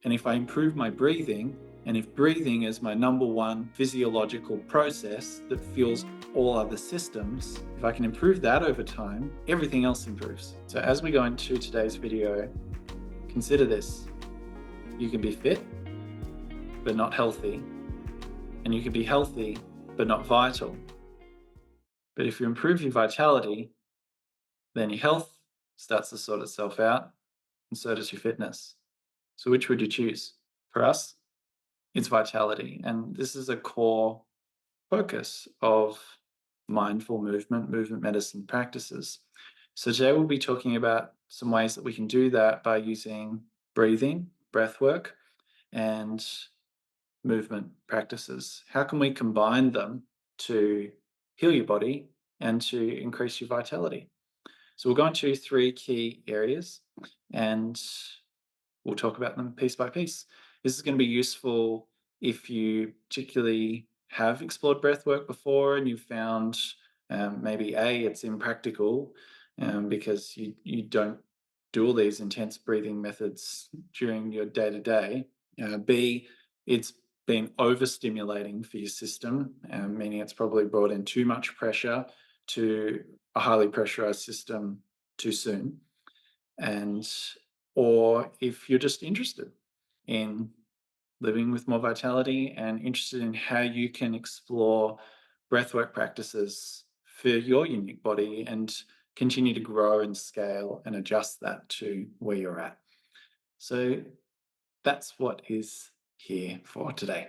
And if I improve my breathing, and if breathing is my number one physiological process that fuels all other systems, if I can improve that over time, everything else improves. So as we go into today's video, consider this. You can be fit, but not healthy. And you can be healthy, but not vital. But if you improve your vitality, then your health starts to sort itself out, and so does your fitness. So which would you choose? For us, it's vitality. And this is a core focus of mindful movement medicine practices. So today we'll be talking about some ways that we can do that by using breathing, breath work, and movement practices. How can we combine them to heal your body and to increase your vitality? So we'll go into three key areas and we'll talk about them piece by piece. This is going to be useful if you particularly have explored breath work before and you've found maybe it's impractical because you don't do all these intense breathing methods during your day to day. B, it's been overstimulating for your system, meaning it's probably brought in too much pressure to a highly pressurized system too soon. And or if you're just interested in living with more vitality and interested in how you can explore breathwork practices for your unique body and continue to grow and scale and adjust that to where you're at. So that's what is here for today.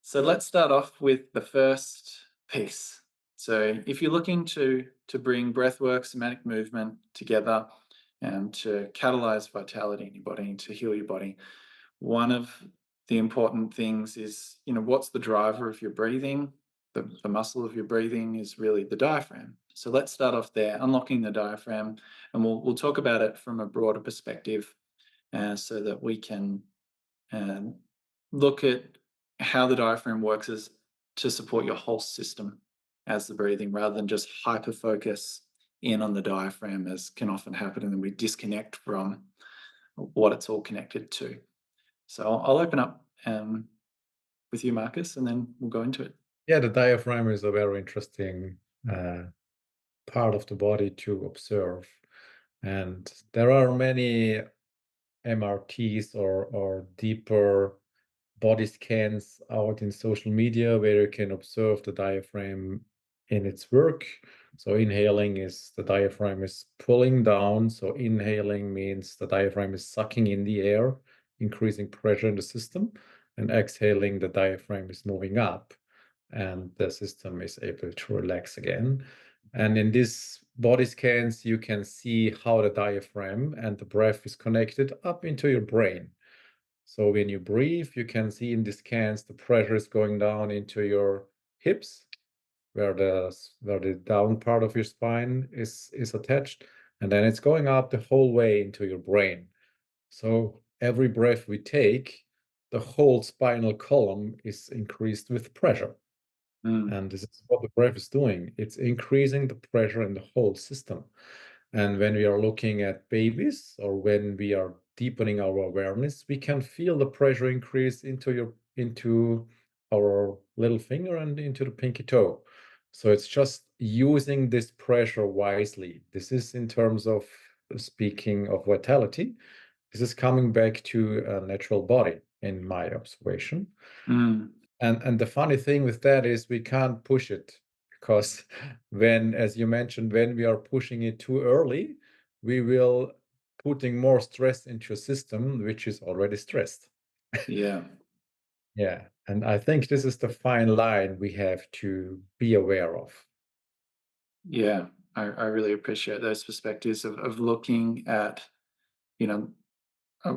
So let's start off with the first piece. So if you're looking to bring breathwork, somatic movement together and to catalyze vitality in your body and to heal your body, one of the important things is, what's the driver of your breathing? The muscle of your breathing is really the diaphragm. So let's start off there, unlocking the diaphragm, and we'll talk about it from a broader perspective so that we can and look at how the diaphragm works as to support your whole system as the breathing rather than just hyper focus in on the diaphragm as can often happen and then we disconnect from what it's all connected to. So I'll open up with you, Marcus, and then we'll go into it. Yeah, the diaphragm is a very interesting uh, part of the body to observe. And there are many MRTs or deeper body scans out in social media where you can observe the diaphragm in its work. So inhaling is the diaphragm is pulling down. So inhaling means the diaphragm is sucking in the air, increasing pressure in the system. And exhaling, the diaphragm is moving up and the system is able to relax again. And in these body scans, you can see how the diaphragm and the breath is connected up into your brain. So when you breathe, you can see in the scans the pressure is going down into your hips, where the down part of your spine is attached, and then it's going up the whole way into your brain. So every breath we take, the whole spinal column is increased with pressure. Mm, And this is what the breath is doing. It's increasing the pressure in the whole system. And when we are looking at babies or when we are deepening our awareness, we can feel the pressure increase into our little finger and into the pinky toe. So it's just using this pressure wisely. This is in terms of speaking of vitality. This is coming back to a natural body in my observation. mm, And the funny thing with that is we can't push it because when, as you mentioned, when we are pushing it too early, we will putting more stress into a system which is already stressed. yeah, Yeah. And I think this is the fine line we have to be aware of. yeah. I really appreciate those perspectives of looking at, you know,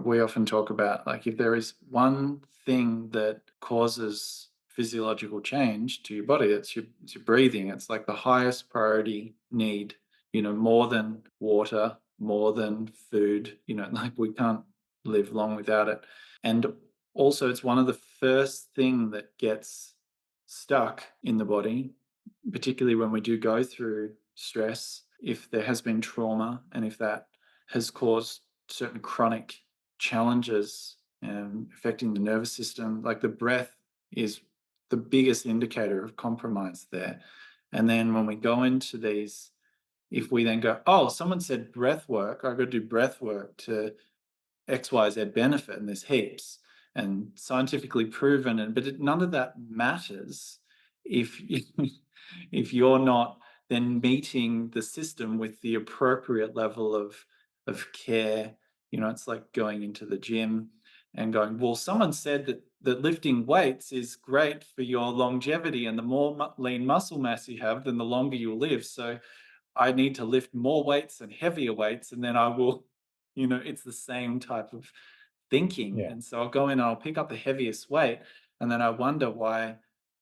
we often talk about like if there is one thing that causes physiological change to your body, it's your breathing. It's like the highest priority need, more than water, more than food, like we can't live long without it. And also it's one of the first thing that gets stuck in the body, particularly when we do go through stress, if there has been trauma and if that has caused certain chronic challenges affecting the nervous system. Like the breath is the biggest indicator of compromise there. And then when we go into these, if we then go, oh, someone said breath work, I got to do breath work to XYZ benefit, and there's heaps and scientifically proven, none of that matters if if you're not then meeting the system with the appropriate level of care. It's like going into the gym and going, well, someone said that lifting weights is great for your longevity, and the more lean muscle mass you have, then the longer you'll live. So I need to lift more weights and heavier weights, and then I will, it's the same type of thinking. Yeah. And so I'll go in and I'll pick up the heaviest weight, and then I wonder why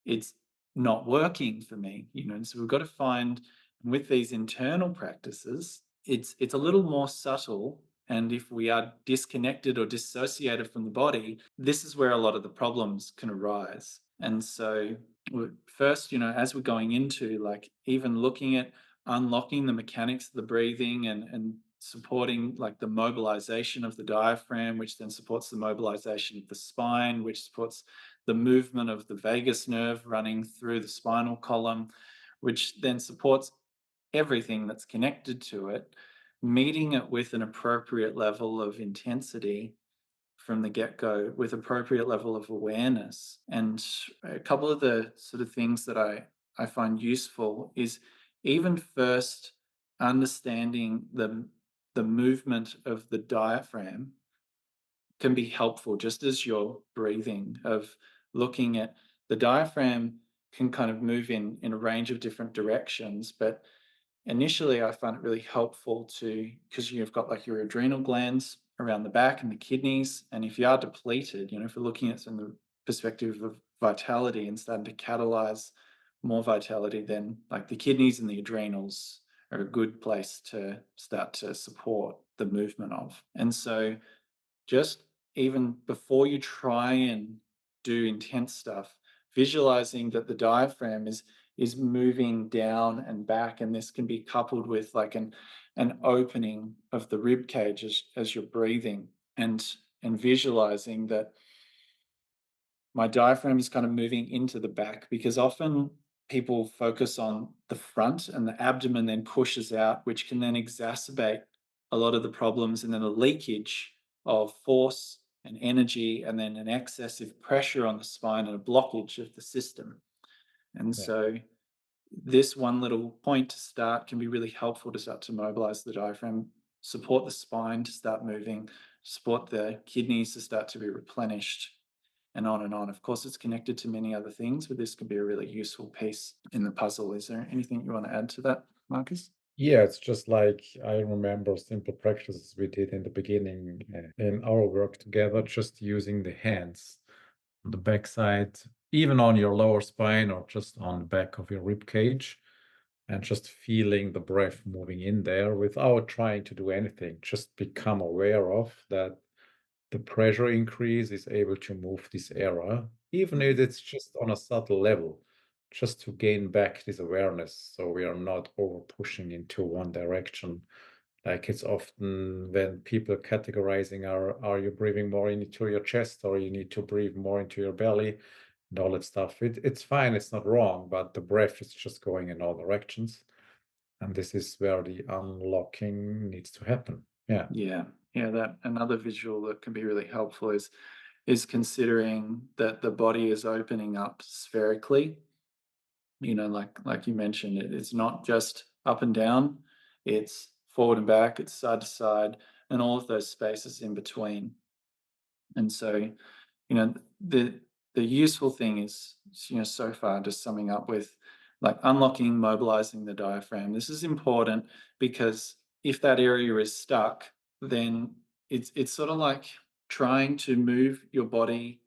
it's not working for me. And so we've got to find with these internal practices, it's a little more subtle. And if we are disconnected or dissociated from the body, this is where a lot of the problems can arise. And so first, as we're going into like even looking at unlocking the mechanics of the breathing and supporting like the mobilization of the diaphragm, which then supports the mobilization of the spine, which supports the movement of the vagus nerve running through the spinal column, which then supports everything that's connected to it, meeting it with an appropriate level of intensity from the get-go, with appropriate level of awareness. And a couple of the sort of things that I find useful is even first understanding the movement of the diaphragm can be helpful, just as you're breathing, of looking at the diaphragm can kind of move in a range of different directions. But initially I find it really helpful to, because you've got like your adrenal glands around the back and the kidneys, and if you are depleted, if we're looking at it from the perspective of vitality and starting to catalyze more vitality, then like the kidneys and the adrenals are a good place to start to support the movement of. And so just even before you try and do intense stuff, visualizing that the diaphragm is moving down and back, and this can be coupled with like an opening of the rib cage as you're breathing, and visualizing that my diaphragm is kind of moving into the back, because often people focus on the front and the abdomen then pushes out, which can then exacerbate a lot of the problems, and then a leakage of force and energy, and then an excessive pressure on the spine and a blockage of the system. And Yeah. so this one little point to start can be really helpful to start to mobilize the diaphragm, support the spine to start moving, support the kidneys to start to be replenished, and on and on. Of course, it's connected to many other things, but this could be a really useful piece in the puzzle. Is there anything you want to add to that, Marcus? Yeah, it's just like I remember simple practices we did in the beginning in our work together, just using the hands on the backside, even on your lower spine or just on the back of your rib cage, and just feeling the breath moving in there without trying to do anything. Just become aware of that the pressure increase is able to move this area, even if it's just on a subtle level, just to gain back this awareness so we are not over pushing into one direction. Like it's often when people categorizing are you breathing more into your chest or you need to breathe more into your belly and all that stuff. It's fine, it's not wrong, but the breath is just going in all directions. And this is where the unlocking needs to happen. Yeah. Yeah, yeah. That another visual that can be really helpful is considering that the body is opening up spherically. Like you mentioned, it's not just up and down; it's forward and back, it's side to side, and all of those spaces in between. And so, you know, the useful thing is, so far just summing up with like unlocking, mobilizing the diaphragm. This is important because if that area is stuck, then it's sort of like trying to move your body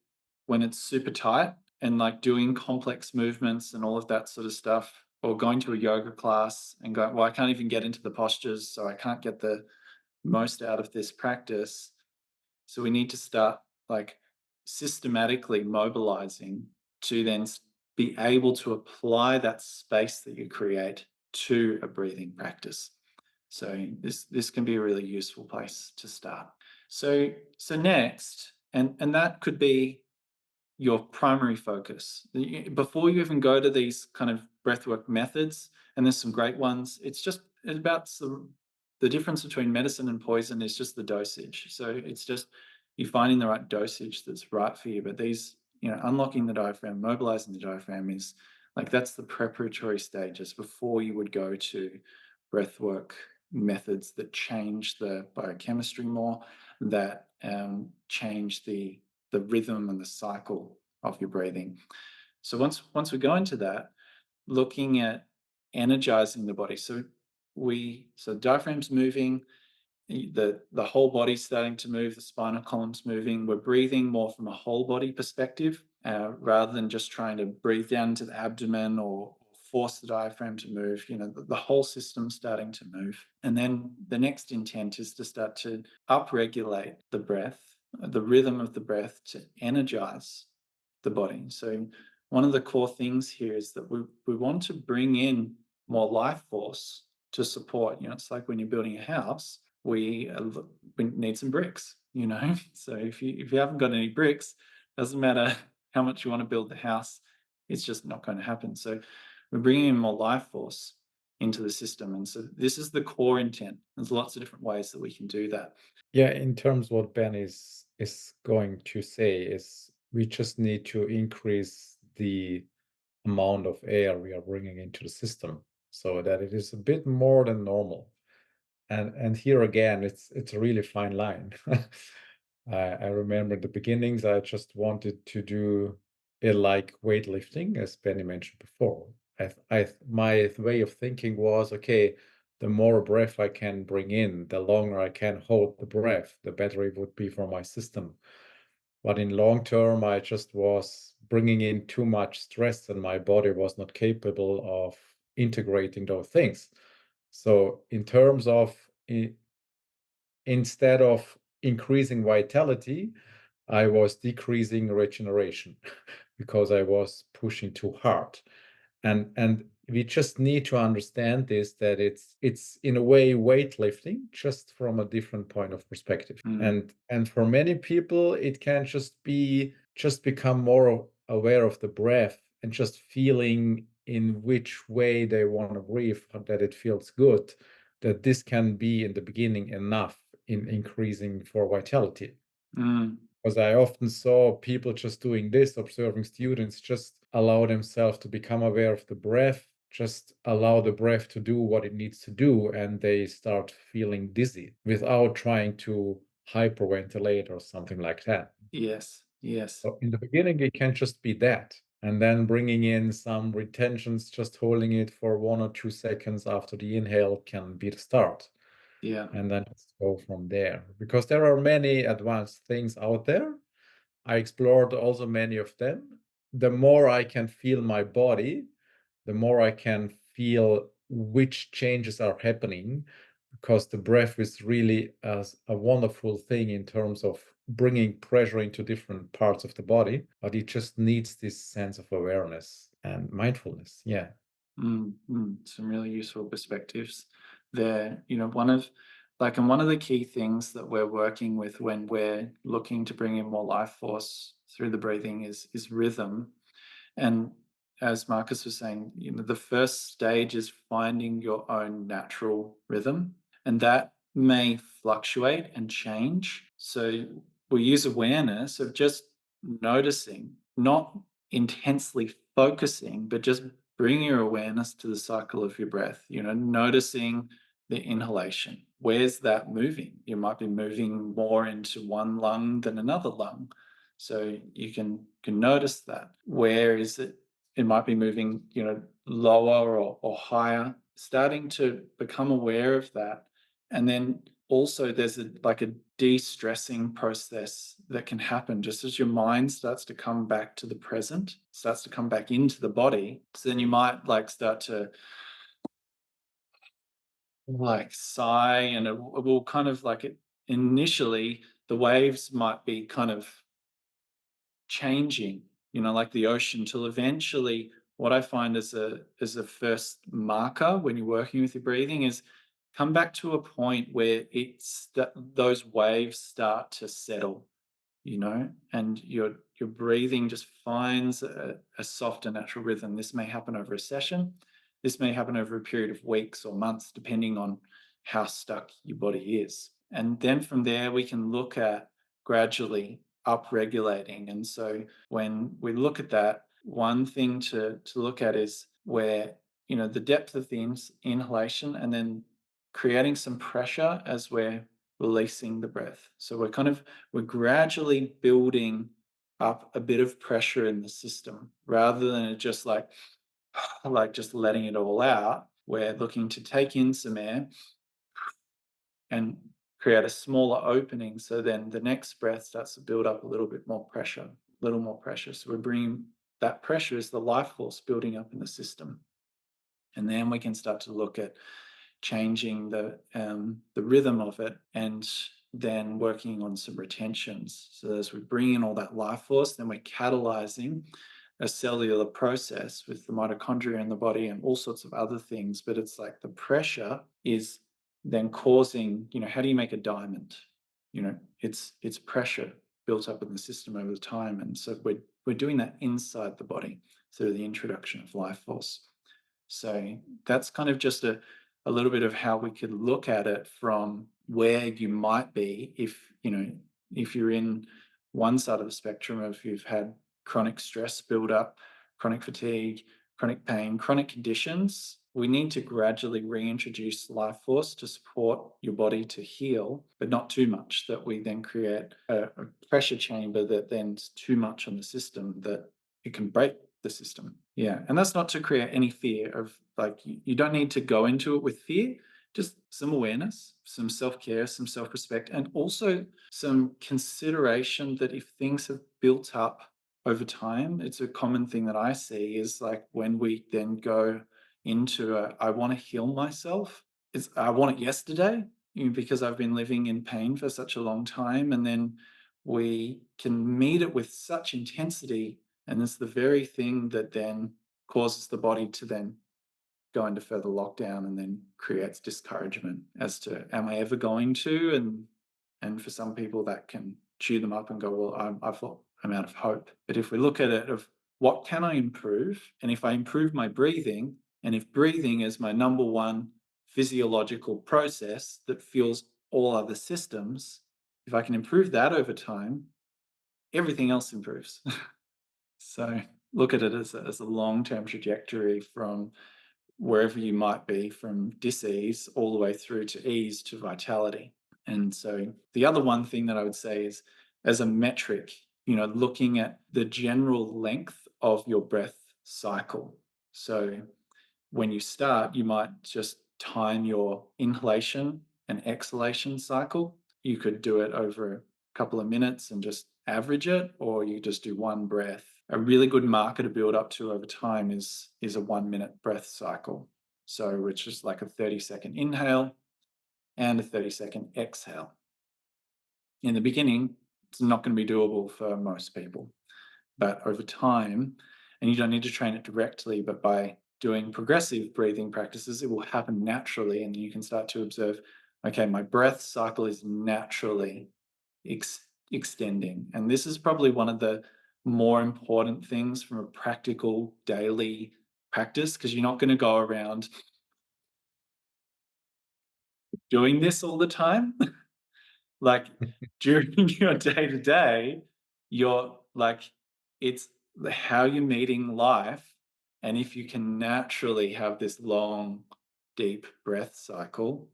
when it's super tight, and like doing complex movements and all of that sort of stuff, or going to a yoga class and going, well, I can't even get into the postures, so I can't get the most out of this practice. So we need to start like systematically mobilizing to then be able to apply that space that you create to a breathing practice. So this can be a really useful place to start. So next, and that could be your primary focus. Before you even go to these kind of breathwork methods, and there's some great ones, it's about the difference between medicine and poison is just the dosage. So it's just you finding the right dosage that's right for you. But these, unlocking the diaphragm, mobilizing the diaphragm is like that's the preparatory stages before you would go to breathwork methods that change the biochemistry more, that change the rhythm and the cycle of your breathing. So once we go into that, looking at energizing the body. So diaphragm's moving, the whole body's starting to move, the spinal column's moving. We're breathing more from a whole body perspective, rather than just trying to breathe down to the abdomen or force the diaphragm to move. The whole system's starting to move. And then the next intent is to start to upregulate the breath, the rhythm of the breath, to energize the body. So one of the core things here is that we want to bring in more life force to support. It's like when you're building a house, we need some bricks. So if you haven't got any bricks, doesn't matter how much you want to build the house, it's just not going to happen. So we're bringing in more life force into the system, and so this is the core intent. There's lots of different ways that we can do that. Yeah, in terms what Ben is going to say is we just need to increase the amount of air we are bringing into the system so that it is a bit more than normal. And here again, it's a really fine line. I remember in the beginnings, I just wanted to do it like weightlifting, as Benny mentioned before. My way of thinking was, okay, the more breath I can bring in, the longer I can hold the breath, the better it would be for my system. But in long term, I just was bringing in too much stress, and my body was not capable of integrating those things. So, in terms of instead of increasing vitality, I was decreasing regeneration because I was pushing too hard. And we just need to understand this, that it's in a way weightlifting, just from a different point of perspective. And for many people, it can just become more aware of the breath and just feeling in which way they want to breathe, that it feels good, that this can be in the beginning enough in increasing for vitality. Because I often saw people just doing this, observing students just allow themselves to become aware of the breath, just allow the breath to do what it needs to do, and they start feeling dizzy without trying to hyperventilate or something like that. Yes. So in the beginning, it can just be that. And then bringing in some retentions, just holding it for 1 or 2 seconds after the inhale can be the start. Yeah. And then just go from there. Because there are many advanced things out there. I explored also many of them. The more I can feel my body, the more I can feel which changes are happening, because the breath is really a wonderful thing in terms of bringing pressure into different parts of the body, but it just needs this sense of awareness and mindfulness. Yeah. Some really useful perspectives there. One of the key things that we're working with when we're looking to bring in more life force through the breathing is rhythm. And as Marcus was saying, the first stage is finding your own natural rhythm, and that may fluctuate and change. So we use awareness of just noticing, not intensely focusing, but just bring your awareness to the cycle of your breath, noticing the inhalation. Where's that moving? You might be moving more into one lung than another lung. So you can notice that. Where is it? It might be moving, lower or higher. Starting to become aware of that. And then also there's a de-stressing process that can happen just as your mind starts to come back to the present, starts to come back into the body. So then you might start to sigh, and it will kind of initially the waves might be kind of changing, like the ocean, till eventually what I find as a first marker when you're working with your breathing is come back to a point where those waves start to settle, and your breathing just finds a softer natural rhythm. This may happen over a session. This may happen over a period of weeks or months, depending on how stuck your body is. And then from there, we can look at gradually up-regulating. And so when we look at that, one thing to look at is where, the depth of the inhalation, and then creating some pressure as we're releasing the breath. So we're gradually building up a bit of pressure in the system rather than it just like just letting it all out. We're looking to take in some air and create a smaller opening. So then the next breath starts to build up a little bit more pressure, a little more pressure. So we're bringing that pressure is the life force building up in the system. And then we can start to look at changing the rhythm of it, and then working on some retentions. So as we bring in all that life force, then we're catalyzing a cellular process with the mitochondria in the body and all sorts of other things. But it's like the pressure is then causing, how do you make a diamond? It's pressure built up in the system over time. And so we're doing that inside the body through the introduction of life force. So that's kind of just a little bit of how we could look at it from where you might be if you're in one side of the spectrum of you've had chronic stress build up, chronic fatigue, chronic pain, chronic conditions. We need to gradually reintroduce life force to support your body to heal, but not too much that we then create a pressure chamber that then's too much on the system that it can break the system. Yeah. And that's not to create any fear of, like, you don't need to go into it with fear, just some awareness, some self-care, some self-respect, and also some consideration that if things have built up over time, it's a common thing that I see is like when we then go into I want to heal myself, I want it yesterday, because I've been living in pain for such a long time. And then we can meet it with such intensity, and it's the very thing that then causes the body to then go into further lockdown and then creates discouragement as to, am I ever going to? And for some people that can chew them up and go, well, I'm out of hope. But if we look at it of what can I improve? And if I improve my breathing, and if breathing is my number one physiological process that fuels all other systems, if I can improve that over time, everything else improves. So look at it as a long-term trajectory from wherever you might be, from dis-ease all the way through to ease to vitality. And so the other one thing that I would say is, as a metric, looking at the general length of your breath cycle. So when you start, you might just time your inhalation and exhalation cycle. You could do it over a couple of minutes and just average it, or you just do one breath. A really good marker to build up to over time is a 1 minute breath cycle. So which is like a 30-second inhale and a 30-second exhale. In the beginning, it's not going to be doable for most people, but over time, and you don't need to train it directly, but by doing progressive breathing practices, it will happen naturally, and you can start to observe, okay, my breath cycle is naturally extending. And this is probably one of the more important things from a practical daily practice, because you're not going to go around doing this all the time. Like during your day to day, you're like, it's how you're meeting life. And if you can naturally have this long, deep breath cycle,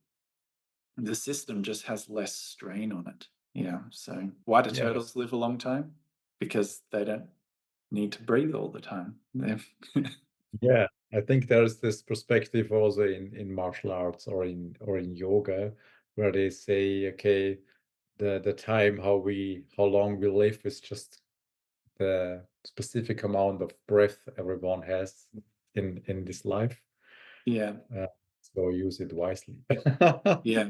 the system just has less strain on it. Yeah. So why do Yes. turtles live a long time? Because they don't need to breathe all the time. Yeah, I think there's this perspective also in martial arts or in yoga, where they say, okay, the time how long we live is just the specific amount of breath everyone has in this life. Yeah. Uh, so use it wisely. Yeah.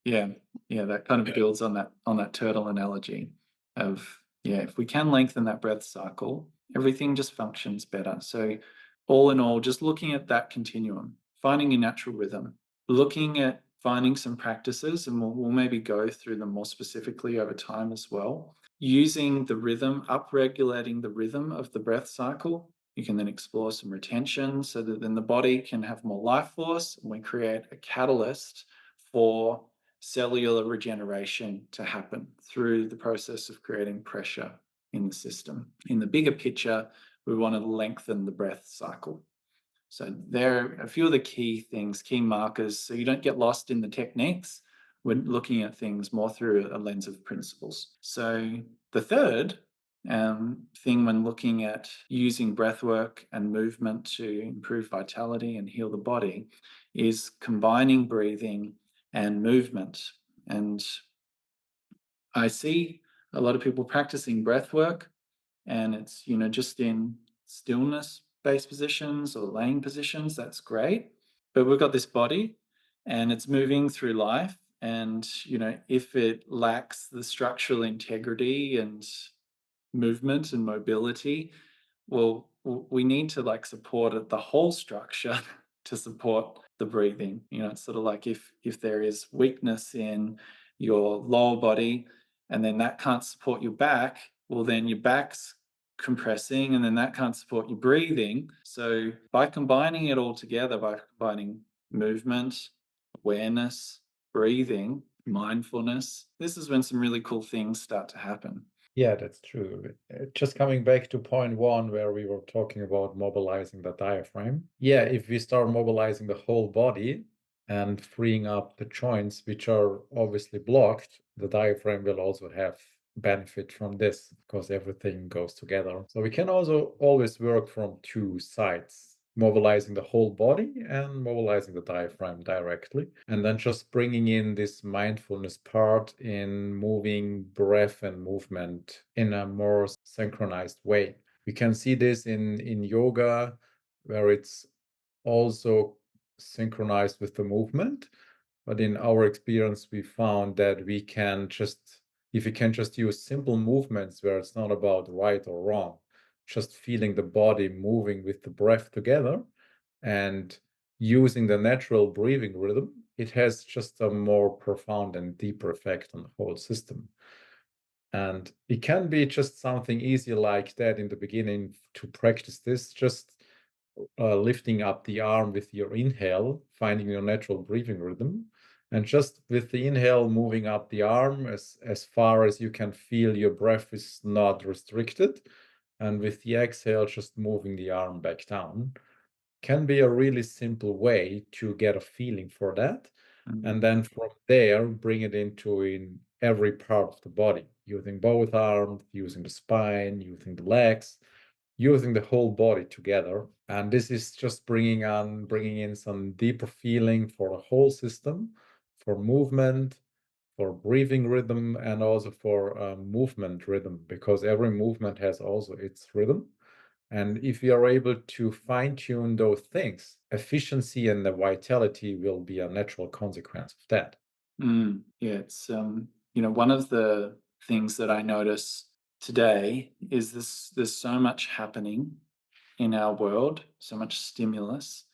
Yeah. Yeah. That kind of builds on that turtle analogy of, yeah, if we can lengthen that breath cycle, everything just functions better. So all in all, just looking at that continuum, finding a natural rhythm, looking at finding some practices, and we'll maybe go through them more specifically over time as well. Using the rhythm, up-regulating the rhythm of the breath cycle. You can then explore some retention so that then the body can have more life force, and we create a catalyst for cellular regeneration to happen through the process of creating pressure in the system. In the bigger picture, we want to lengthen the breath cycle. So there are a few of the key things, key markers, so you don't get lost in the techniques. We're looking at things more through a lens of principles. So the third thing when looking at using breath work and movement to improve vitality and heal the body is combining breathing and movement. And I see a lot of people practicing breath work, and it's, just in stillness based positions or laying positions. That's great. But we've got this body and it's moving through life. And, if it lacks the structural integrity and movement and mobility, well, we need to like support the whole structure to support the breathing. It's sort of like if there is weakness in your lower body, and then that can't support your back, well, then your back's compressing, and then that can't support your breathing. So by combining it all together, by combining movement, awareness, breathing, mindfulness, this is when some really cool things start to happen. Yeah, that's true. Just coming back to point one, where we were talking about mobilizing the diaphragm. Yeah, if we start mobilizing the whole body and freeing up the joints, which are obviously blocked, the diaphragm will also have benefit from this because everything goes together. So we can also always work from two sides, mobilizing the whole body and mobilizing the diaphragm directly. And then just bringing in this mindfulness part in moving breath and movement in a more synchronized way. We can see this in yoga, where it's also synchronized with the movement. But in our experience, we found that if we can just use simple movements where it's not about right or wrong, just feeling the body moving with the breath together and using the natural breathing rhythm, it has just a more profound and deeper effect on the whole system. And it can be just something easy like that in the beginning to practice this, just lifting up the arm with your inhale, finding your natural breathing rhythm, and just with the inhale, moving up the arm as far as you can feel your breath is not restricted. And with the exhale, just moving the arm back down can be a really simple way to get a feeling for that. And then from there, bring it into in every part of the body, using both arms, using the spine, using the legs, using the whole body together. And this is just bringing in some deeper feeling for the whole system, for movement, for breathing rhythm, and also for movement rhythm, because every movement has also its rhythm. And if we are able to fine tune those things, efficiency and the vitality will be a natural consequence of that. Yeah, it's one of the things that I notice today is there's so much happening in our world, so much stimulus,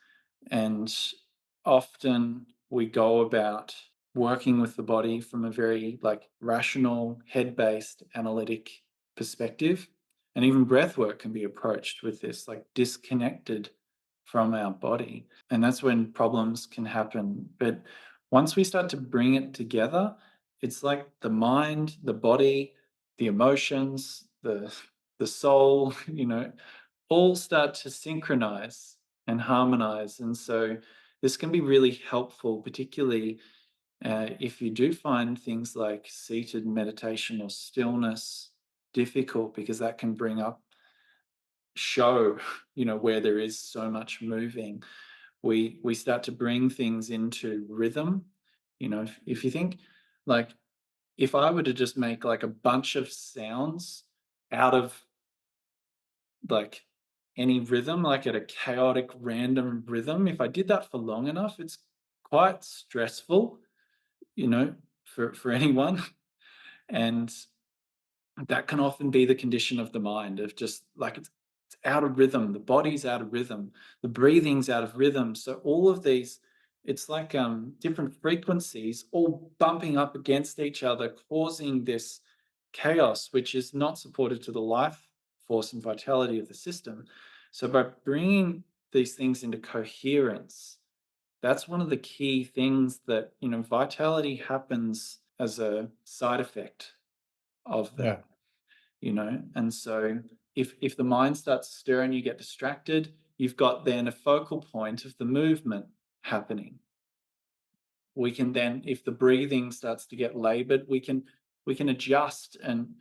and often we go about working with the body from a very like rational, head-based, analytic perspective. And even breath work can be approached with this, like disconnected from our body. And that's when problems can happen. But once we start to bring it together, it's like the mind, the body, the emotions, the soul, all start to synchronize and harmonize. And so this can be really helpful, particularly if you do find things like seated meditation or stillness difficult, because that can bring up show where there is so much moving. We start to bring things into rhythm. If you think, like, if I were to just make like a bunch of sounds out of like any rhythm, like at a chaotic random rhythm, if I did that for long enough, it's quite stressful, for anyone. And that can often be the condition of the mind, of just like it's out of rhythm, the body's out of rhythm, the breathing's out of rhythm. So all of these it's like different frequencies all bumping up against each other, causing this chaos, which is not supportive to the life force and vitality of the system. So by bringing these things into coherence, that's one of the key things that, vitality happens as a side effect of Yeah. that, and so if the mind starts to stir and you get distracted, you've got then a focal point of the movement happening. We can then, if the breathing starts to get labored, we can adjust. And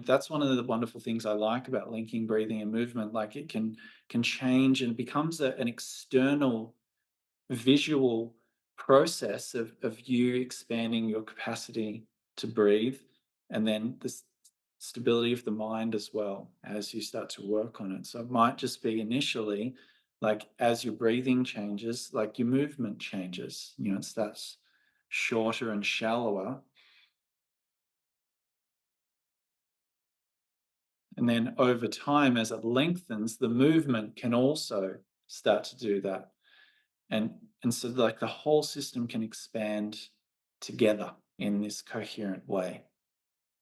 that's one of the wonderful things I like about linking breathing and movement. Like, it can change, and it becomes an external visual process of you expanding your capacity to breathe, and then the stability of the mind as well as you start to work on it. So it might just be initially, like, as your breathing changes, like your movement changes, it starts shorter and shallower. And then over time, as it lengthens, the movement can also start to do that. And so, like, the whole system can expand together in this coherent way.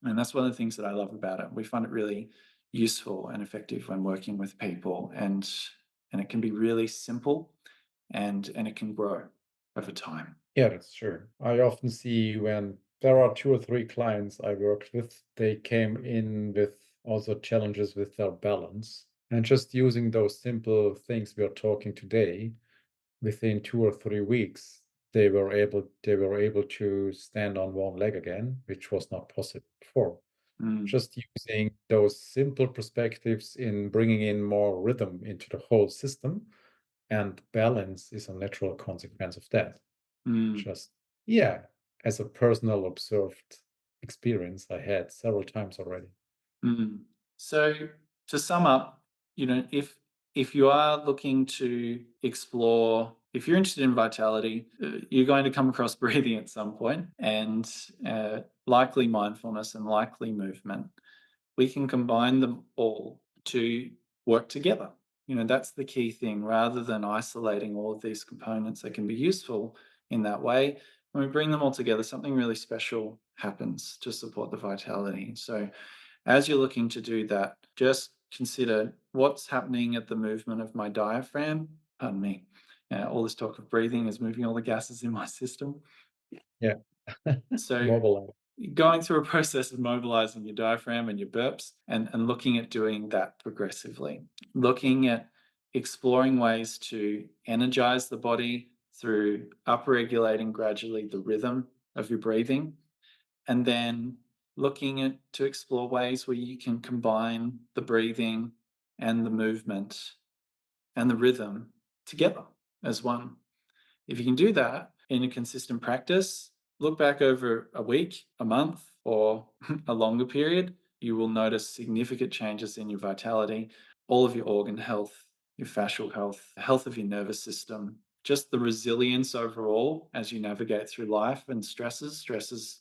And that's one of the things that I love about it. We find it really useful and effective when working with people, and it can be really simple, and it can grow over time. Yeah, that's true. I often see when there are 2 or 3 clients I worked with, they came in with also challenges with their balance. And just using those simple things we are talking today, within 2 or 3 weeks, they were able to stand on one leg again, which was not possible before. Mm, Just using those simple perspectives in bringing in more rhythm into the whole system, and balance is a natural consequence of that. mm. Just, yeah, as a personal observed experience I had several times already. Mm. So to sum up, if you are looking to explore, if you're interested in vitality, you're going to come across breathing at some point, and likely mindfulness and likely movement. We can combine them all to work together. That's the key thing. Rather than isolating all of these components that can be useful in that way, when we bring them all together, something really special happens to support the vitality. So as you're looking to do that, just consider what's happening at the movement of my diaphragm. Pardon me. All this talk of breathing is moving all the gases in my system. Yeah. So Mobile. going through a process of mobilizing your diaphragm and your burps, and looking at doing that progressively, looking at exploring ways to energize the body through upregulating gradually the rhythm of your breathing, and then looking at to explore ways where you can combine the breathing and the movement and the rhythm together as one. If you can do that in a consistent practice, look back over a week, a month, or a longer period, you will notice significant changes in your vitality, all of your organ health, your fascial health, the health of your nervous system, just the resilience overall as you navigate through life and stresses. Stresses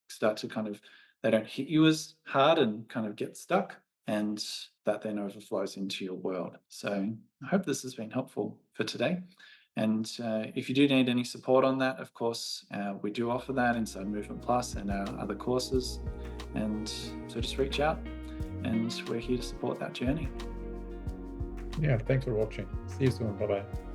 start to they don't hit you as hard and kind of get stuck, and that then overflows into your world. So I hope this has been helpful for today. And if you do need any support on that, of course, we do offer that inside Movement Plus and our other courses. And so just reach out, and we're here to support that journey. Yeah, thanks for watching. See you soon. Bye bye.